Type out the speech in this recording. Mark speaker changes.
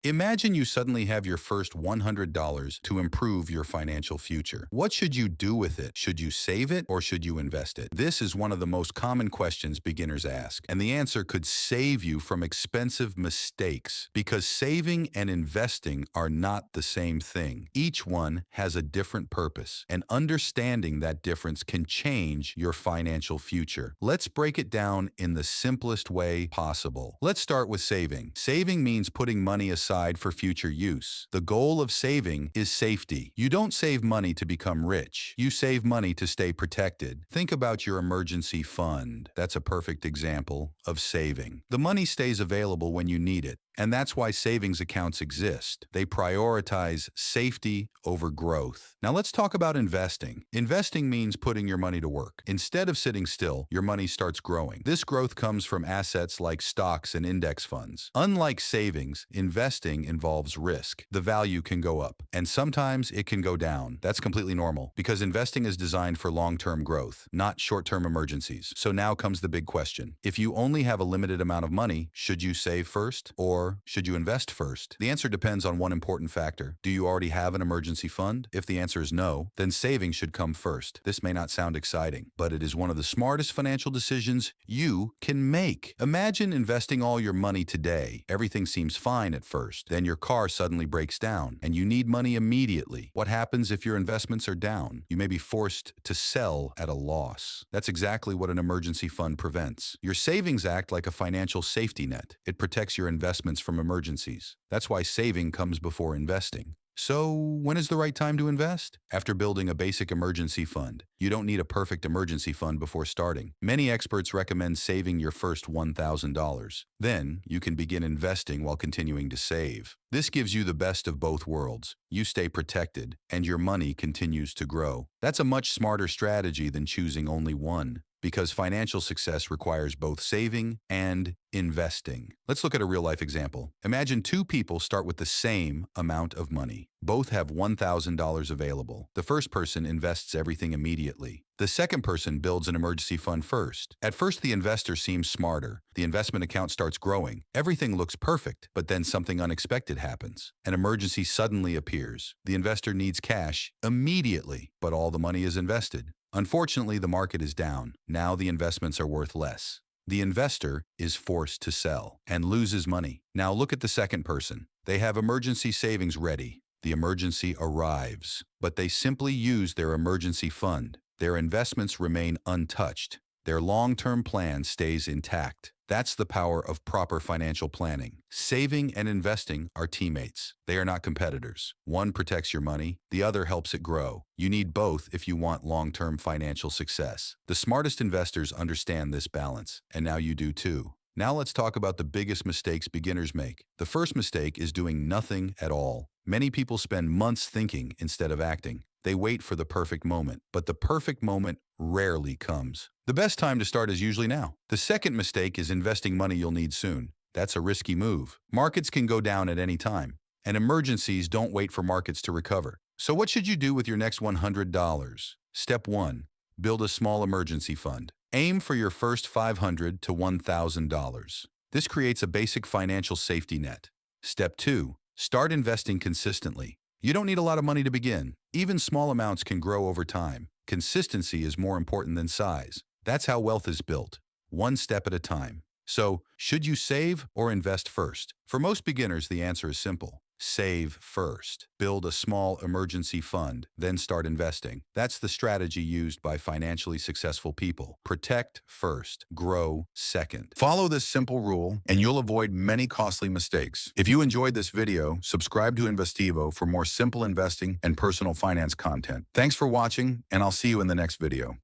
Speaker 1: Imagine you suddenly have your first $100 to improve your financial future. What should you do with it? Should you save it or should you invest it? This is one of the most common questions beginners ask, and the answer could save you from expensive mistakes because saving and investing are not the same thing. Each one has a different purpose, and understanding that difference can change your financial future. Let's break it down in the simplest way possible. Let's start with saving. Saving means putting money aside for future use. The goal of saving is safety. You don't save money to become rich. You save money to stay protected. Think about your emergency fund. That's a perfect example of saving. The money stays available when you need it. And that's why savings accounts exist. They prioritize safety over growth. Now let's talk about investing. Investing means putting your money to work. Instead of sitting still, your money starts growing. This growth comes from assets like stocks and index funds. Unlike savings, investing involves risk. The value can go up, and sometimes it can go down. That's completely normal because investing is designed for long-term growth, not short-term emergencies. So now comes the big question. If you only have a limited amount of money, should you save first or should you invest first? The answer depends on one important factor. Do you already have an emergency fund? If the answer is no, then saving should come first. This may not sound exciting, but it is one of the smartest financial decisions you can make. Imagine investing all your money today. Everything seems fine at first. Then your car suddenly breaks down and you need money immediately. What happens if your investments are down? You may be forced to sell at a loss. That's exactly what an emergency fund prevents. Your savings act like a financial safety net. It protects your investments from emergencies. That's why saving comes before investing. So, when is the right time to invest? After building a basic emergency fund. You don't need a perfect emergency fund before starting. Many experts recommend saving your first $1,000. Then, you can begin investing while continuing to save. This gives you the best of both worlds. You stay protected, and your money continues to grow. That's a much smarter strategy than choosing only one, because financial success requires both saving and investing. Let's look at a real-life example. Imagine two people start with the same amount of money. Both have $1,000 available. The first person invests everything immediately. The second person builds an emergency fund first. At first, the investor seems smarter. The investment account starts growing. Everything looks perfect, but then something unexpected happens. An emergency suddenly appears. The investor needs cash immediately, but all the money is invested. Unfortunately, the market is down. Now the investments are worth less. The investor is forced to sell and loses money. Now look at the second person. They have emergency savings ready. The emergency arrives, but they simply use their emergency fund. Their investments remain untouched. Their long-term plan stays intact. That's the power of proper financial planning. Saving and investing are teammates. They are not competitors. One protects your money, the other helps it grow. You need both if you want long-term financial success. The smartest investors understand this balance, and now you do too. Now let's talk about the biggest mistakes beginners make. The first mistake is doing nothing at all. Many people spend months thinking instead of acting. They wait for the perfect moment, but the perfect moment rarely comes. The best time to start is usually now. The second mistake is investing money you'll need soon. That's a risky move. Markets can go down at any time, and emergencies don't wait for markets to recover. So what should you do with your next $100? Step 1. Build a small emergency fund. Aim for your first $500 to $1,000. This creates a basic financial safety net. Step 2. Start investing consistently. You don't need a lot of money to begin. Even small amounts can grow over time. Consistency is more important than size. That's how wealth is built, one step at a time. So, should you save or invest first? For most beginners, the answer is simple. Save first. Build a small emergency fund, then start investing. That's the strategy used by financially successful people. Protect first, grow second. Follow this simple rule and you'll avoid many costly mistakes. If you enjoyed this video, subscribe to Investivo for more simple investing and personal finance content. Thanks for watching, and I'll see you in the next video.